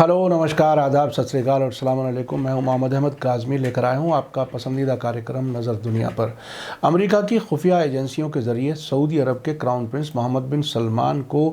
Hello, नमस्कार, आदाब, सत श्री अकाल और अस्सलाम वालेकुम। मैं हूं मोहम्मद अहमद काज़मी, लेकर आया हूं आपका पसंदीदा कार्यक्रम नज़र दुनिया पर। अमेरिका की खुफिया एजेंसियों के ज़रिए सऊदी अरब के क्राउन प्रिंस मोहम्मद बिन सलमान को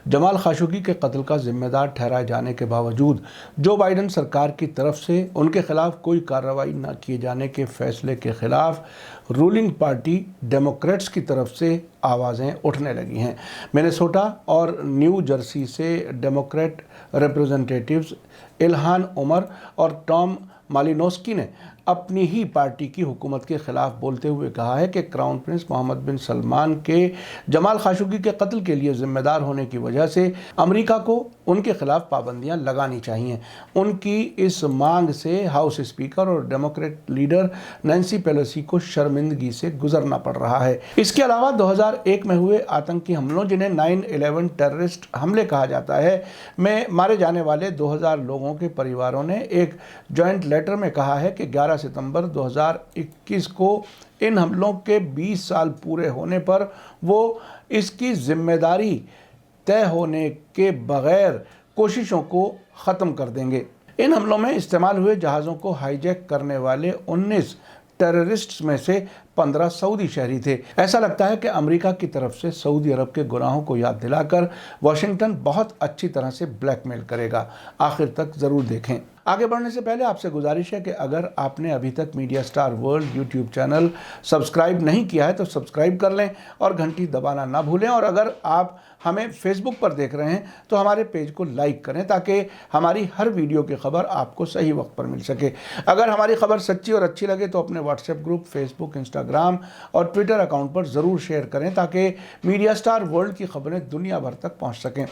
जमाल खाशोगी के कत्ल का जिम्मेदार ठहराए जाने के बावजूद जो बाइडन सरकार की तरफ से उनके खिलाफ कोई कार्रवाई न किए जाने के फैसले के खिलाफ रूलिंग पार्टी डेमोक्रेट्स की तरफ से आवाज़ें उठने लगी हैं। मिनेसोटा और न्यू जर्सी से डेमोक्रेट रिप्रेजेंटेटिव्स इल्हान उमर और टॉम मालिनोस्की ने अपनी ही पार्टी की हुकूमत के ख़िलाफ़ बोलते हुए कहा है कि क्राउन प्रिंस मोहम्मद बिन सलमान के जमाल खाशोगी के कत्ल के लिए ज़िम्मेदार होने की वजह से अमेरिका को उनके ख़िलाफ़ पाबंदियां लगानी चाहिए। उनकी इस मांग से हाउस स्पीकर और डेमोक्रेट लीडर नैन्सी पेलोसी को शर्मिंदगी से गुजरना पड़ रहा है। इसके अलावा 2001 में हुए आतंकी हमलों, जिन्हें 9/11 टेररिस्ट हमले कहा जाता है, में मारे जाने वाले 2000 लोगों के परिवारों ने एक जॉइंट लेटर में कहा है कि 11 सितंबर 2021 को इन हमलों के 20 साल पूरे होने पर वो इसकी जिम्मेदारी तय होने के बगैर कोशिशों को ख़त्म कर देंगे। इन हमलों में इस्तेमाल हुए जहाज़ों को हाईजैक करने वाले 19 टेररिस्ट्स में से 15 सऊदी शहरी थे। ऐसा लगता है कि अमेरिका की तरफ से सऊदी अरब के गुनाहों को याद दिलाकर वाशिंगटन बहुत अच्छी तरह से ब्लैकमेल करेगा। आखिर तक ज़रूर देखें। आगे बढ़ने से पहले आपसे गुजारिश है कि अगर आपने अभी तक media star world YouTube channel subscribe नहीं किया है तो सब्सक्राइब कर लें और घंटी दबाना ना भूलें। और अगर आप हमें फेसबुक पर देख रहे हैं तो हमारे पेज को लाइक करें ताकि हमारी हर वीडियो की खबर आपको सही वक्त पर मिल सके। अगर हमारी खबर सच्ची और अच्छी लगे तो अपने व्हाट्सएप ग्रुप, फेसबुक, इंस्टाग्राम और ट्विटर अकाउंट पर ज़रूर शेयर करें ताकि मीडिया स्टार वर्ल्ड की खबरें दुनिया भर तक पहुंच सकें।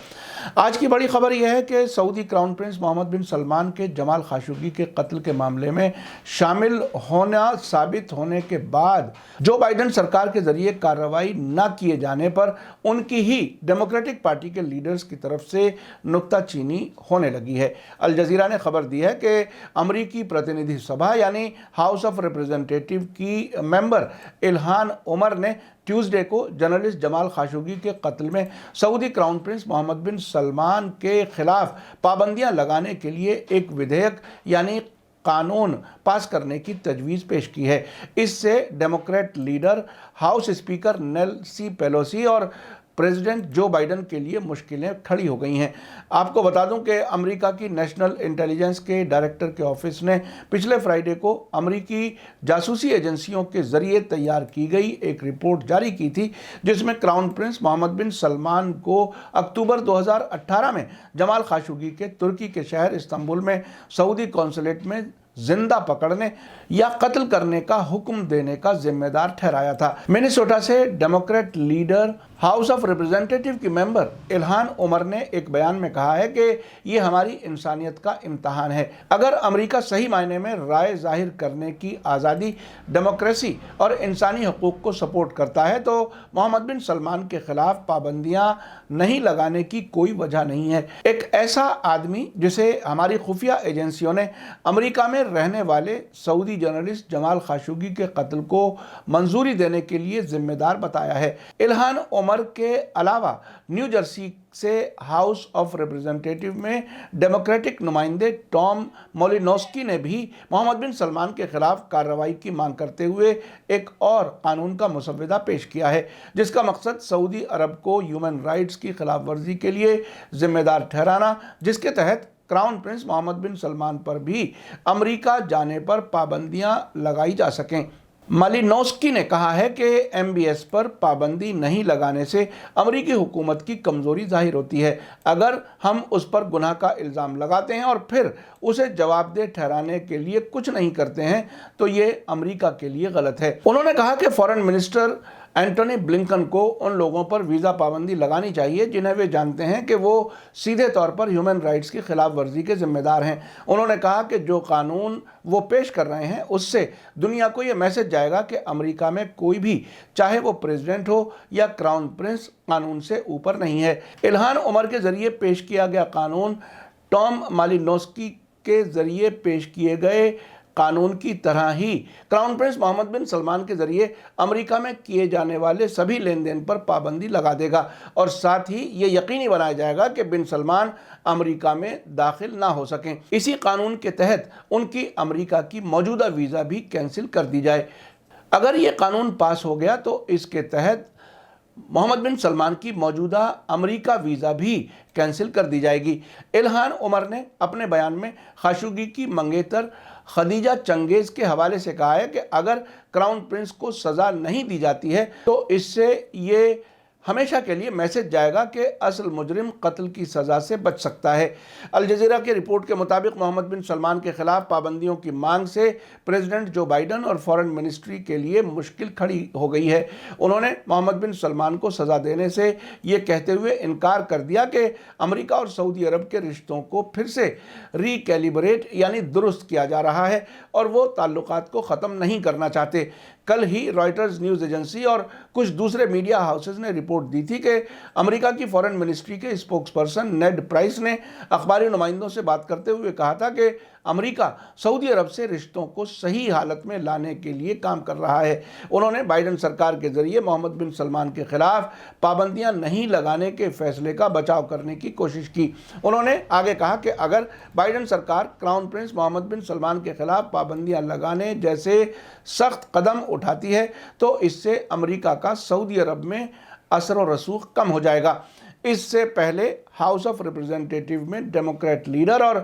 आज की बड़ी खबर यह है कि सऊदी क्राउन प्रिंस मोहम्मद बिन सलमान के जमाल खाशोगी के कत्ल के मामले में शामिल होना साबित होने के बाद जो बाइडन सरकार के जरिए कार्रवाई न किए जाने पर उनकी ही डेमोक्रेटिक पार्टी के लीडर्स की तरफ से नुक्ताचीनी होने लगी है। अल जज़ीरा ने खबर दी है कि अमरीकी प्रतिनिधि सभा यानी हाउस ऑफ रिप्रेजेंटेटिव की मेंबर इल्हान उमर ने ट्यूसडे को जर्नलिस्ट जमाल खाशोगी के कत्ल में सऊदी क्राउन प्रिंस मोहम्मद बिन सलमान के खिलाफ पाबंदियां लगाने के लिए एक विधेयक यानी कानून पास करने की तजवीज़ पेश की है। इससे Democrat leader, house speaker Nancy Pelosi और प्रेसिडेंट जो बाइडन के लिए मुश्किलें खड़ी हो गई हैं। आपको बता दूं कि अमेरिका की नेशनल इंटेलिजेंस के डायरेक्टर के ऑफिस ने पिछले फ्राइडे को अमेरिकी जासूसी एजेंसियों के ज़रिए तैयार की गई एक रिपोर्ट जारी की थी जिसमें क्राउन प्रिंस मोहम्मद बिन सलमान को अक्टूबर 2018 में जमाल खाशोगी के तुर्की के शहर इस्तांबुल में सऊदी कौंसलेट में जिंदा पकड़ने या कत्ल करने का हुक्म देने का जिम्मेदार ठहराया था। मिनेसोटा से Democrat leader, house of representative की मेंबर इल्हान उमर ने एक बयान में कहा है कि ये हमारी इंसानियत का इम्तहान है। अगर अमेरिका सही मायने में राय जाहिर करने की आज़ादी, डेमोक्रेसी और इंसानी हकूक़ को सपोर्ट करता है तो मोहम्मद बिन सलमान के खिलाफ पाबंदियां नहीं लगाने की कोई वजह नहीं है। एक ऐसा आदमी जिसे हमारी खुफिया एजेंसियों ने अमेरिका में रहने वाले सऊदी जर्नलिस्ट जमाल खाशोगी के कत्ल को मंजूरी देने के लिए जिम्मेदार बताया है। इल्हान उमर के अलावा न्यू जर्सी से हाउस ऑफ रिप्रेजेंटेटिव में डेमोक्रेटिक नुमाइंदे टॉम मालिनोस्की ने भी मोहम्मद बिन सलमान के खिलाफ कार्रवाई की मांग करते हुए एक और कानून का मुसव्वदा पेश किया है जिसका मकसद सऊदी अरब को ह्यूमन राइट्स की खिलाफ वर्जी के लिए जिम्मेदार ठहराना, जिसके तहत क्राउन प्रिंस मोहम्मद बिन सलमान पर भी अमेरिका जाने पर पाबंदियां लगाई जा सकें। मालिनोस्की ने कहा है कि MBS पर पाबंदी नहीं लगाने से अमेरिकी हुकूमत की कमज़ोरी जाहिर होती है। अगर हम उस पर गुनाह का इल्ज़ाम लगाते हैं और फिर उसे जवाबदेह ठहराने के लिए कुछ नहीं करते हैं तो ये अमेरिका के लिए गलत है। उन्होंने कहा कि फॉरेन मिनिस्टर एंटनी ब्लिंकन को उन लोगों पर वीज़ा पाबंदी लगानी चाहिए जिन्हें वे जानते हैं कि वो सीधे तौर पर ह्यूमन राइट्स की खिलाफ वर्जी के जिम्मेदार हैं। उन्होंने कहा कि जो कानून वो पेश कर रहे हैं उससे दुनिया को ये मैसेज जाएगा कि अमेरिका में कोई भी, चाहे वो प्रेसिडेंट हो या क्राउन प्रिंस, कानून से ऊपर नहीं है। इल्हान उमर के ज़रिए पेश किया गया कानून टॉम मालिनोस्की के ज़रिए पेश किए गए قانون کی طرح ہی کراؤن پرنس محمد بن سلمان کے ذریعے امریکہ میں کیے جانے والے سبھی لین دین پر پابندی لگا دے گا اور ساتھ ہی یہ یقینی بنایا جائے گا کہ بن سلمان امریکہ میں داخل نہ ہو سکیں۔ اسی قانون کے تحت ان کی امریکہ کی موجودہ ویزا بھی کینسل کر دی جائے۔ اگر یہ قانون پاس ہو گیا تو اس کے تحت محمد بن سلمان کی موجودہ امریکہ ویزا بھی کینسل کر دی جائے گی۔ الہان عمر نے اپنے بیان میں خاشقجی کی منگیتر خدیجہ چنگیز کے حوالے سے کہا ہے کہ اگر کراؤن پرنس کو سزا نہیں دی جاتی ہے تو اس سے یہ ہمیشہ کے لیے میسج جائے گا کہ اصل مجرم قتل کی سزا سے بچ سکتا ہے۔ الجزیرہ کے رپورٹ کے مطابق محمد بن سلمان کے خلاف پابندیوں کی مانگ سے پریزیڈنٹ جو بائیڈن اور فارن منسٹری کے لیے مشکل کھڑی ہو گئی ہے۔ انہوں نے محمد بن سلمان کو سزا دینے سے یہ کہتے ہوئے انکار کر دیا کہ امریکہ اور سعودی عرب کے رشتوں کو پھر سے ری کیلیبریٹ یعنی درست کیا جا رہا ہے اور وہ تعلقات کو ختم نہیں کرنا چاہتے۔ کل ہی رائٹرز نیوز ایجنسی اور کچھ دوسرے میڈیا ہاؤسز نے رپورٹ دی تھی کہ امریکہ کی فارن منسٹری کے اسپوکس پرسن نیڈ پرائس نے اخباری نمائندوں سے بات کرتے ہوئے کہا تھا کہ امریکہ سعودی عرب سے رشتوں کو صحیح حالت میں لانے کے لیے کام کر رہا ہے۔ انہوں نے بائیڈن سرکار کے ذریعے محمد بن سلمان کے خلاف پابندیاں نہیں لگانے کے فیصلے کا بچاؤ کرنے کی کوشش کی۔ انہوں نے آگے کہا کہ اگر بائیڈن سرکار کراؤن پرنس محمد بن سلمان کے خلاف پابندیاں لگانے جیسے سخت قدم اٹھاتی ہے تو اس سے امریکہ کا سعودی عرب میں اثر و رسوخ کم ہو جائے گا۔ اس سے پہلے ہاؤس آف ریپرزینٹیٹیو میں ڈیموکریٹ لیڈر اور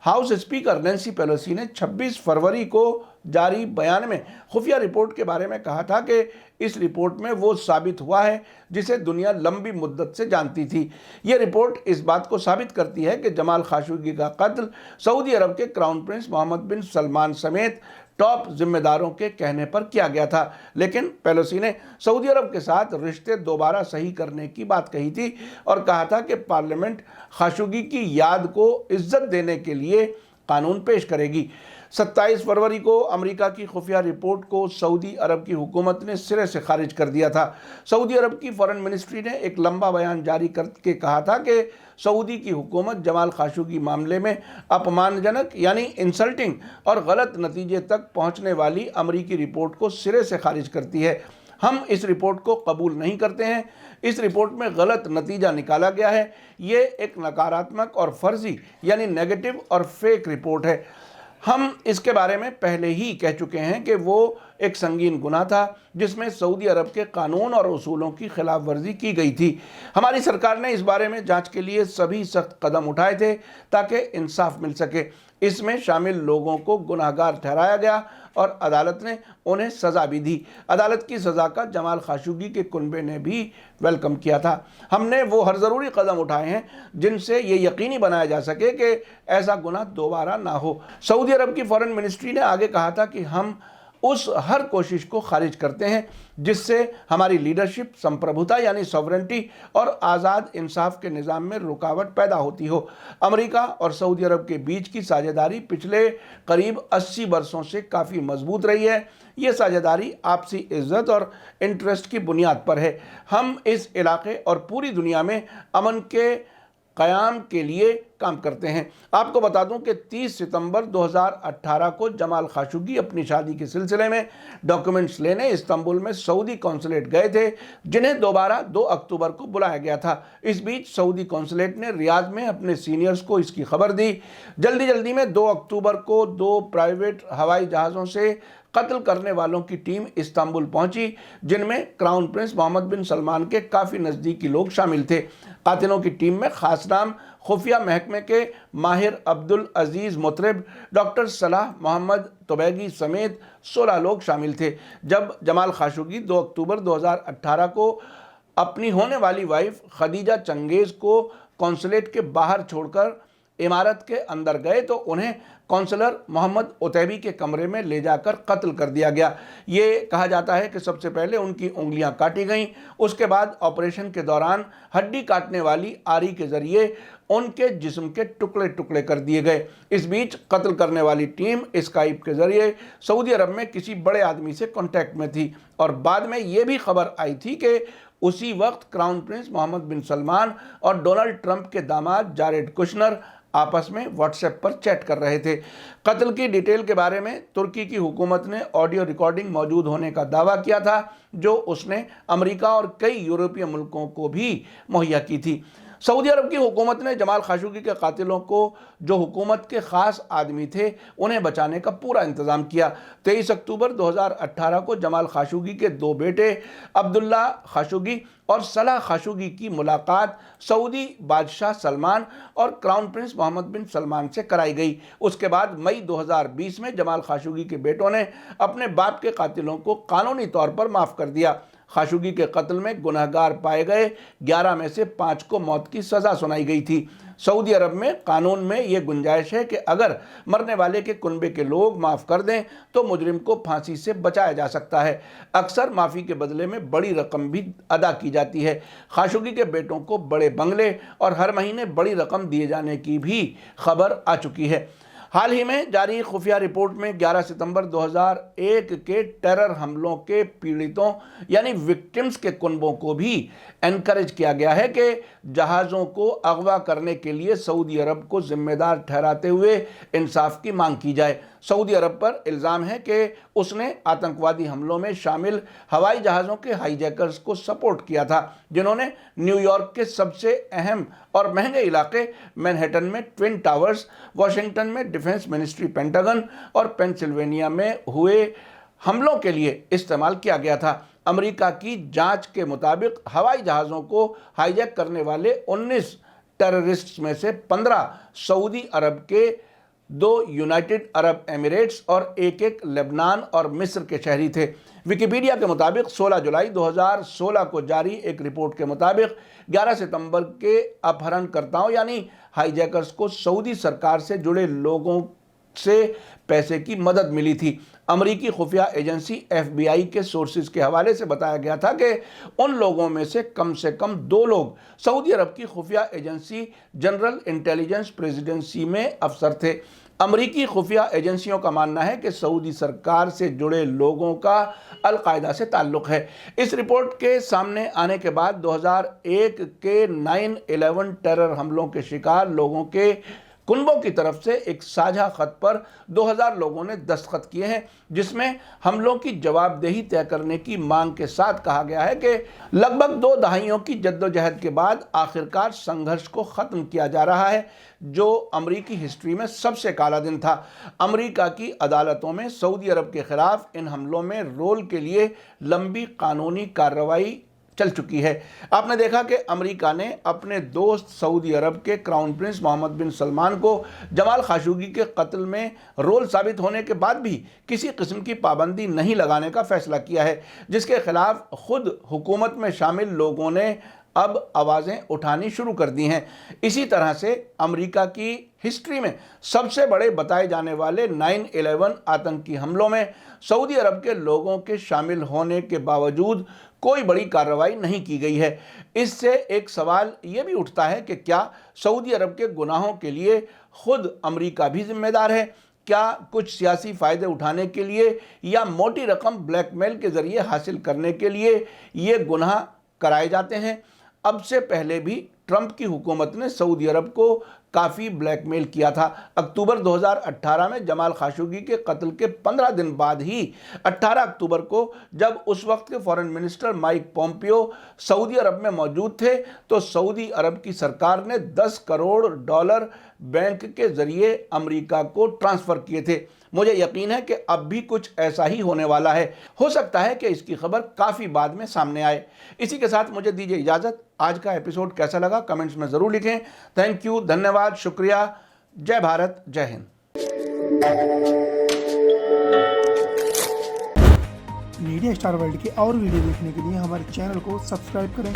ہاؤس اسپیکر نینسی پیلوسی نے 26 فروری کو جاری بیان میں خفیہ رپورٹ کے بارے میں کہا تھا کہ اس رپورٹ میں وہ ثابت ہوا ہے جسے دنیا لمبی مدت سے جانتی تھی۔ یہ رپورٹ اس بات کو ثابت کرتی ہے کہ جمال خاشقجی کا قتل سعودی عرب کے کراؤن پرنس محمد بن سلمان سمیت ٹاپ ذمہ داروں کے کہنے پر کیا گیا تھا، لیکن پیلوسی نے سعودی عرب کے ساتھ رشتے دوبارہ صحیح کرنے کی بات کہی تھی اور کہا تھا کہ پارلیمنٹ خاشقجی کی یاد کو عزت دینے کے لیے قانون پیش کرے گی۔ 27 فروری کو امریکہ کی خفیہ رپورٹ کو سعودی عرب کی حکومت نے سرے سے خارج کر دیا تھا۔ سعودی عرب کی فارن منسٹری نے ایک لمبا بیان جاری کر کے کہا تھا کہ سعودی کی حکومت جمال خاشقجی معاملے میں اپمان جنک یعنی انسلٹنگ اور غلط نتیجے تک پہنچنے والی امریکی رپورٹ کو سرے سے خارج کرتی ہے۔ ہم اس رپورٹ کو قبول نہیں کرتے ہیں۔ اس رپورٹ میں غلط نتیجہ نکالا گیا ہے۔ یہ ایک نکاراتمک اور فرضی یعنی نیگیٹو اور فیک رپورٹ ہے۔ ہم اس کے بارے میں پہلے ہی کہہ چکے ہیں کہ وہ ایک سنگین گناہ تھا جس میں سعودی عرب کے قانون اور اصولوں کی خلاف ورزی کی گئی تھی۔ ہماری سرکار نے اس بارے میں جانچ کے لیے سبھی سخت قدم اٹھائے تھے تاکہ انصاف مل سکے۔ اس میں شامل لوگوں کو گناہ گار ٹھہرایا گیا اور عدالت نے انہیں سزا بھی دی۔ عدالت کی سزا کا جمال خاشقجی کے کنبے نے بھی ویلکم کیا تھا۔ ہم نے وہ ہر ضروری قدم اٹھائے ہیں جن سے یہ یقینی بنایا جا سکے کہ ایسا گناہ دوبارہ نہ ہو۔ سعودی عرب کی فارن منسٹری نے آگے کہا تھا کہ ہم اس ہر کوشش کو خارج کرتے ہیں جس سے ہماری لیڈرشپ، سمپربھوتا یعنی سوورنٹی اور آزاد انصاف کے نظام میں رکاوٹ پیدا ہوتی ہو۔ امریکہ اور سعودی عرب کے بیچ کی ساجھیداری پچھلے قریب 80 برسوں سے کافی مضبوط رہی ہے۔ یہ ساجھیداری آپسی عزت اور انٹرسٹ کی بنیاد پر ہے۔ ہم اس علاقے اور پوری دنیا میں امن کے قیام کے لیے کام کرتے ہیں۔ آپ کو بتا دوں کہ 30 ستمبر 2018 کو جمال خاشقجی اپنی شادی کے سلسلے میں ڈاکیومنٹس لینے استنبول میں سعودی قونصلیٹ گئے تھے جنہیں دوبارہ 2 اکتوبر کو بلایا گیا تھا۔ اس بیچ سعودی قونصلیٹ نے ریاض میں اپنے سینئرز کو اس کی خبر دی۔ جلدی میں 2 اکتوبر کو 2 پرائیویٹ ہوائی جہازوں سے قتل کرنے والوں کی ٹیم استنبول پہنچی جن میں کراؤن پرنس محمد بن سلمان کے کافی نزدیکی لوگ شامل تھے۔ قاتلوں کی ٹیم میں خاص نام خفیہ محکمے کے ماہر عبدالعزیز مطرب، ڈاکٹر صلاح محمد توبیگی سمیت 16 لوگ شامل تھے۔ جب جمال خاشقجی 2 اکتوبر 2018 کو اپنی ہونے والی وائف خدیجہ چنگیز کو قونصلیٹ کے باہر چھوڑ کر عمارت کے اندر گئے تو انہیں کونسلر محمد عتیبی کے کمرے میں لے جا کر قتل کر دیا گیا۔ یہ کہا جاتا ہے کہ سب سے پہلے ان کی انگلیاں کاٹی گئیں، اس کے بعد آپریشن کے دوران ہڈی کاٹنے والی آری کے ذریعے ان کے جسم کے ٹکڑے ٹکڑے کر دیے گئے۔ اس بیچ قتل کرنے والی ٹیم اسکائپ کے ذریعے سعودی عرب میں کسی بڑے آدمی سے کانٹیکٹ میں تھی اور بعد میں یہ بھی خبر آئی تھی کہ उसी वक्त क्राउन प्रिंस मोहम्मद बिन सलमान और डोनाल्ड ट्रंप के दामाद जारेड कुशनर आपस में व्हाट्सएप पर चैट कर रहे थे। कत्ल की डिटेल के बारे में तुर्की की हुकूमत ने ऑडियो रिकॉर्डिंग मौजूद होने का दावा किया था, जो उसने अमेरिका और कई यूरोपीय मुल्कों को भी मुहैया की थी। सऊदी अरब की हुकूमत ने जमाल खाशोगी के कातिलों को, जो हुकूमत के ख़ास आदमी थे, उन्हें बचाने का पूरा इंतज़ाम किया। 23 अक्टूबर 2018 को जमाल खाशोगी के दो बेटे अब्दुल्ला खाशोगी और सलाह खाशोगी की मुलाकात सऊदी बादशाह सलमान और क्राउन प्रिंस मोहम्मद बिन सलमान से कराई गई। उसके बाद मई 2020 में जमाल खाशोगी के बेटों ने अपने बाप के कातिलों को कानूनी तौर पर माफ़ कर दिया। खाशोगी के कत्ल में गुनहगार पाए गए 11 में से 5 को मौत की सज़ा सुनाई गई थी। सऊदी अरब में कानून में ये गुंजाइश है कि अगर मरने वाले के कुनबे के लोग माफ़ कर दें तो मुजरिम को फांसी से बचाया जा सकता है। अक्सर माफ़ी के बदले में बड़ी रकम भी अदा की जाती है। खाशोगी के बेटों को बड़े बंगले और हर महीने बड़ी रकम दिए जाने की भी खबर आ चुकी है। हाल ही में जारी खुफिया रिपोर्ट में 11 सितंबर 2001 के टेरर हमलों के पीड़ितों यानी विक्टिम्स के कुनबों को भी एनकरेज किया गया है कि जहाज़ों को अगवा करने के लिए सऊदी अरब को जिम्मेदार ठहराते हुए इंसाफ की मांग की जाए। सऊदी अरब पर इल्ज़ाम है कि उसने आतंकवादी हमलों में शामिल हवाई जहाज़ों के हाईजैकर्स को सपोर्ट किया था, जिन्होंने न्यूयॉर्क के सबसे अहम और महंगे इलाके मैनहट्टन में ट्विन टावर्स, वाशिंगटन में डिफेंस मिनिस्ट्री पेंटागन और पेंसिल्वेनिया में हुए हमलों के लिए इस्तेमाल किया गया था। अमेरिका की जांच के मुताबिक हवाई जहाज़ों को हाईजैक करने वाले 19 टेररिस्ट्स में से 15 सऊदी अरब के, 2 यूनाइटेड अरब एमिरेट्स और एक लेबनान और मिस्र के शहरी थे। विकिपीडिया के मुताबिक 16 जुलाई 2016 को जारी एक रिपोर्ट के मुताबिक 11 सितंबर के अपहरणकर्ताओं यानी हाईजैकर्स को सऊदी सरकार से जुड़े लोगों से पैसे की मदद मिली थी। अमेरिकी खुफिया एजेंसी FBI के सोर्सेज के हवाले से बताया गया था कि उन लोगों में से कम 2 लोग सऊदी अरब की खुफिया एजेंसी जनरल इंटेलिजेंस प्रेसिडेंसी में अफसर थे। अमेरिकी खुफिया एजेंसियों का मानना है कि सऊदी सरकार से जुड़े लोगों का अल-कायदा से ताल्लुक़ है। इस रिपोर्ट के सामने आने के बाद 2001 के 9/11 टेरर हमलों के शिकार लोगों के कुनबों की तरफ से एक साझा खत पर 2000 लोगों ने दस्तखत किए हैं, जिसमें हमलों की जवाबदेही तय करने की मांग के साथ कहा गया है कि लगभग 2 दहाइयों की जद्दोजहद के बाद आखिरकार संघर्ष को ख़त्म किया जा रहा है, जो अमरीकी हिस्ट्री में सबसे काला दिन था। अमेरिका की अदालतों में सऊदी अरब के खिलाफ इन हमलों में रोल के लिए लंबी कानूनी कार्रवाई चल चुकी है। आपने देखा कि अमेरिका ने अपने दोस्त सऊदी अरब के क्राउन प्रिंस मोहम्मद बिन सलमान को जमाल खाशोगी के कत्ल में रोल साबित होने के बाद भी किसी किस्म की पाबंदी नहीं लगाने का फैसला किया है, जिसके खिलाफ खुद हुकूमत में शामिल लोगों ने अब आवाज़ें उठानी शुरू कर दी हैं। इसी तरह से अमेरिका की हिस्ट्री में सबसे बड़े बताए जाने वाले 9/11 आतंकी हमलों में सऊदी अरब के लोगों के शामिल होने के बावजूद कोई बड़ी कार्रवाई नहीं की गई है। इससे एक सवाल ये भी उठता है कि क्या सऊदी अरब के गुनाहों के लिए खुद अमेरिका भी जिम्मेदार है? क्या कुछ सियासी फ़ायदे उठाने के लिए या मोटी रकम ब्लैकमेल के ज़रिए हासिल करने के लिए ये गुनाह कराए जाते हैं? अब से पहले भी ट्रंप की हुकूमत ने सऊदी अरब को काफ़ी ब्लैकमेल किया था। अक्टूबर 2018 में जमाल खाशोगी के कत्ल के 15 दिन बाद ही 18 अक्टूबर को जब उस वक्त के फॉरेन मिनिस्टर माइक पोम्पियो सऊदी अरब में मौजूद थे, तो सऊदी अरब की सरकार ने $10 करोड़ बैंक के ज़रिए अमेरिका को ट्रांसफ़र किए थे। मुझे यकीन है कि अब भी कुछ ऐसा ही होने वाला है। हो सकता है कि इसकी खबर काफ़ी बाद में सामने आए। इसी के साथ मुझे दीजिए इजाज़त। आज का एपिसोड कैसा लगा कमेंट्स में ज़रूर लिखें। थैंक यू, धन्यवाद, शुक्रिया। जय भारत, जय हिंद। मीडिया स्टार वर्ल्ड के और वीडियो देखने के लिए हमारे चैनल को सब्सक्राइब करें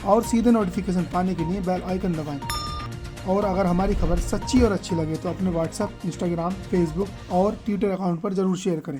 और सीधे नोटिफिकेशन पाने के लिए बेल आइकन दबाएं। और अगर हमारी खबर सच्ची और अच्छी लगे तो अपने व्हाट्सएप, इंस्टाग्राम, फेसबुक और ट्विटर अकाउंट पर ज़रूर शेयर करें।